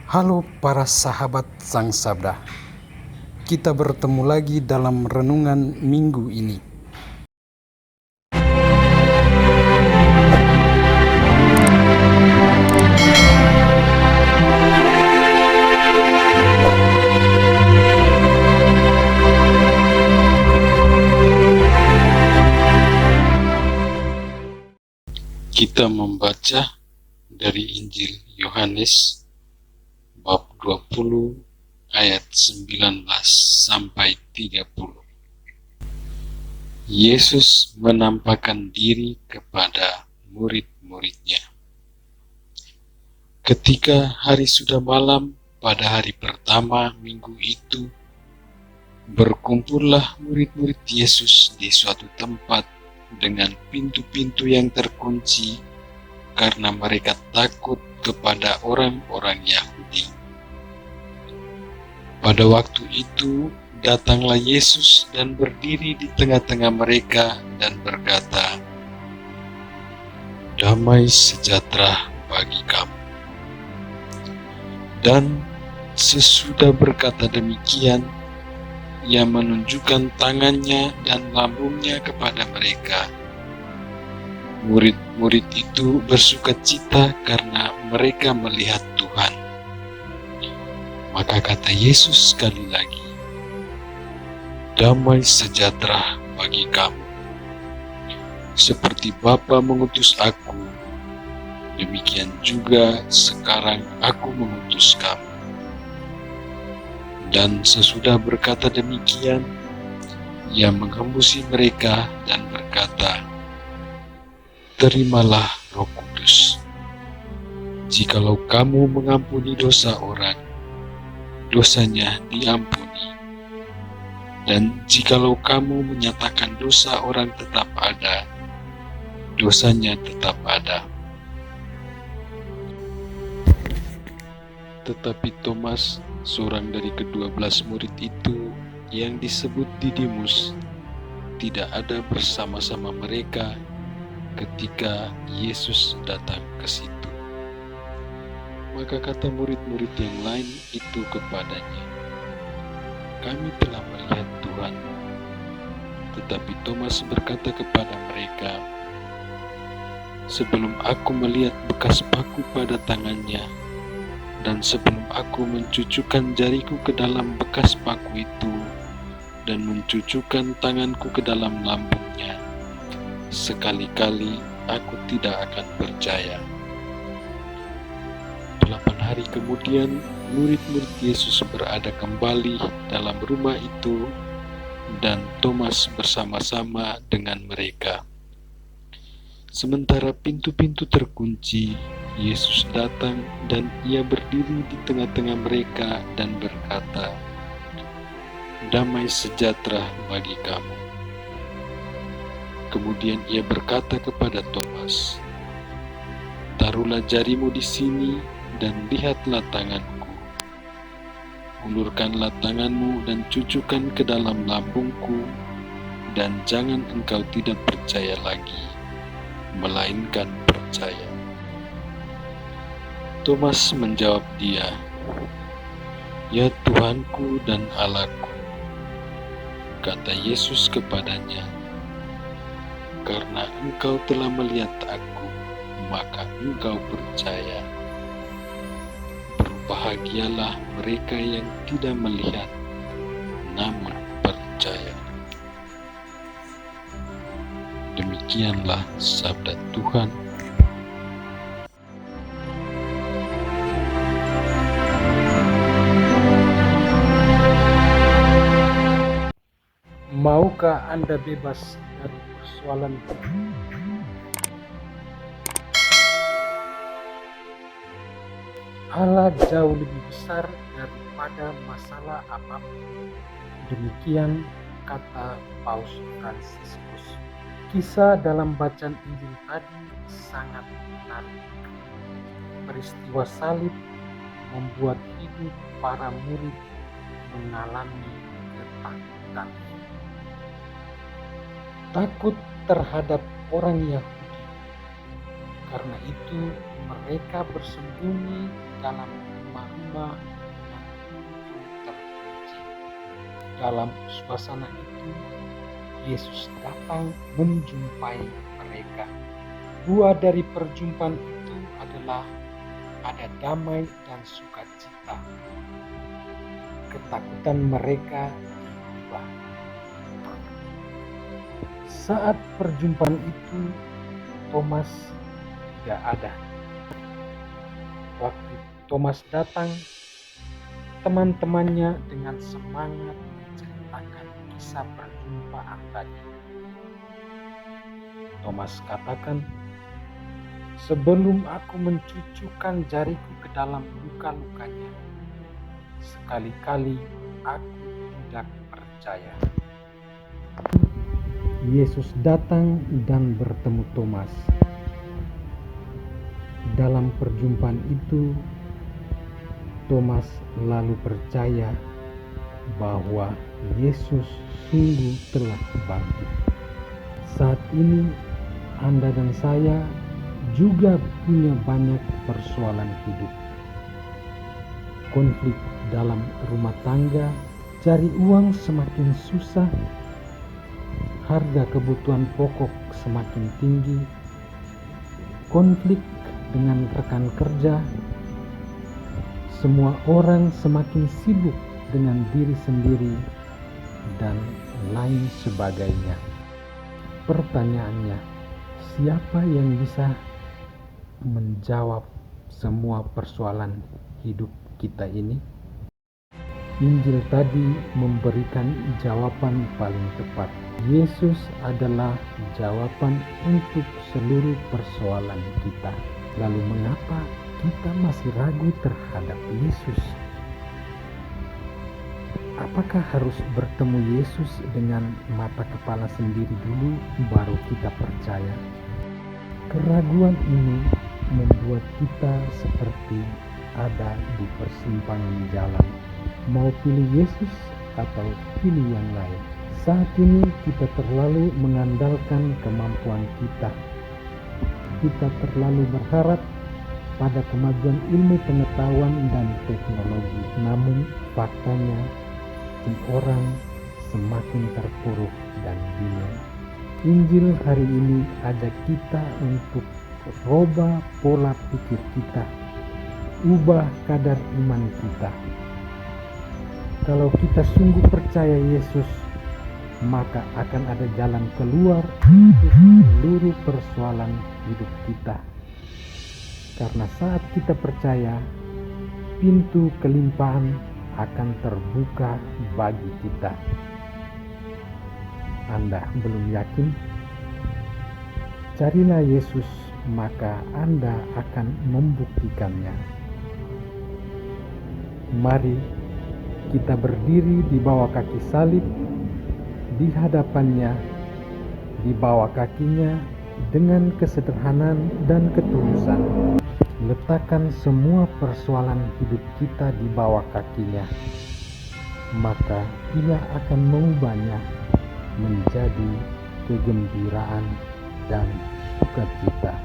Halo para sahabat Sang Sabda, kita bertemu lagi dalam renungan minggu ini. Kita membaca dari Injil Yohanes bab 20 ayat 19 sampai 30. Yesus menampakkan diri kepada murid-muridnya. Ketika hari sudah malam pada hari pertama minggu itu, berkumpullah murid-murid Yesus di suatu tempat dengan pintu-pintu yang terkunci karena mereka takut kepada orang-orang Yahudi. Pada waktu itu datanglah Yesus dan berdiri di tengah-tengah mereka dan berkata, "Damai sejahtera bagi kamu." Dan sesudah berkata demikian, Ia menunjukkan tangannya dan lambungnya kepada mereka. Murid-murid itu bersukacita karena mereka melihat Tuhan. Maka kata Yesus sekali lagi, "Damai sejahtera bagi kamu. Seperti Bapa mengutus aku, demikian juga sekarang aku mengutus kamu." Dan sesudah berkata demikian, Ia menghembusi mereka dan berkata, "Terimalah Roh Kudus. Jikalau kamu mengampuni dosa orang, dosanya diampuni. Dan jikalau kamu menyatakan dosa orang tetap ada, dosanya tetap ada." Tetapi Thomas, seorang dari ke-12 murid itu yang disebut Didimus, tidak ada bersama-sama mereka ketika Yesus datang ke situ. Maka kata murid-murid yang lain itu kepadanya, "Kami telah melihat Tuhan." Tetapi Thomas berkata kepada mereka, "Sebelum aku melihat bekas paku pada tangannya, dan sebelum aku mencucukkan jariku ke dalam bekas paku itu, dan mencucukkan tanganku ke dalam lambungnya, sekali-kali aku tidak akan percaya." 8 hari kemudian, murid-murid Yesus berada kembali dalam rumah itu, dan Thomas bersama-sama dengan mereka. Sementara pintu-pintu terkunci, Yesus datang dan Ia berdiri di tengah-tengah mereka dan berkata, "Damai sejahtera bagi kamu." Kemudian Ia berkata kepada Thomas, "Taruhlah jarimu di sini dan lihatlah tanganku. Ulurkanlah tanganmu dan cucukkan ke dalam lambungku, dan jangan engkau tidak percaya lagi, melainkan percaya." Thomas menjawab Dia, "Ya Tuhanku dan Allahku." Kata Yesus kepadanya, "Karena engkau telah melihat aku, maka engkau percaya. Berbahagialah mereka yang tidak melihat, namun percaya." Demikianlah sabda Tuhan. Maukah Anda bebas dari persoalan hidup? Allah jauh lebih besar daripada masalah apapun. Demikian kata Paus Fransiskus. Kisah dalam bacaan Injil tadi sangat menarik. Peristiwa salib membuat hidup para murid mengalami ketakutan. Takut terhadap orang Yahudi. Karena itu mereka bersembunyi dalam rumah rumah dengan pintu terkunci. Dalam suasana itu, Yesus datang menjumpai mereka. Buah dari perjumpaan itu adalah ada damai dan sukacita. Ketakutan mereka berubah. Saat perjumpaan itu, Thomas tidak ada. Waktu Thomas datang, teman-temannya dengan semangat menceritakan kisah perjumpaan tadi. Thomas katakan, "Sebelum aku mencucukkan jariku ke dalam luka-lukanya, sekali-kali aku tidak percaya." Yesus datang dan bertemu Thomas. Dalam perjumpaan itu, Thomas lalu percaya bahwa Yesus sungguh telah bangkit. Saat ini, Anda dan saya juga punya banyak persoalan hidup. Konflik dalam rumah tangga, cari uang semakin susah, harga kebutuhan pokok semakin tinggi, konflik dengan rekan kerja, semua orang semakin sibuk dengan diri sendiri, dan lain sebagainya. Pertanyaannya, siapa yang bisa menjawab semua persoalan hidup kita ini? Injil tadi memberikan jawaban paling tepat. Yesus adalah jawaban untuk seluruh persoalan kita. Lalu mengapa kita masih ragu terhadap Yesus? Apakah harus bertemu Yesus dengan mata kepala sendiri dulu baru kita percaya? Keraguan ini membuat kita seperti ada di persimpangan jalan. Mau pilih Yesus atau pilih yang lain? Saat ini kita terlalu mengandalkan kemampuan kita. Kita terlalu berharap pada kemajuan ilmu pengetahuan dan teknologi. Namun faktanya si orang semakin terpuruk dan bingung. Injil hari ini ajak kita untuk rubah pola pikir kita, ubah kadar iman kita. Kalau kita sungguh percaya Yesus, maka akan ada jalan keluar untuk seluruh persoalan hidup kita. Karena saat kita percaya, pintu kelimpahan akan terbuka bagi kita. Anda belum yakin? Carilah Yesus, maka Anda akan membuktikannya. Mari kita berdiri di bawah kaki salib, di hadapannya, di bawah kakinya, dengan kesederhanaan dan ketulusan. Letakkan semua persoalan hidup kita di bawah kakinya, maka Ia akan mengubahnya menjadi kegembiraan dan sukacita.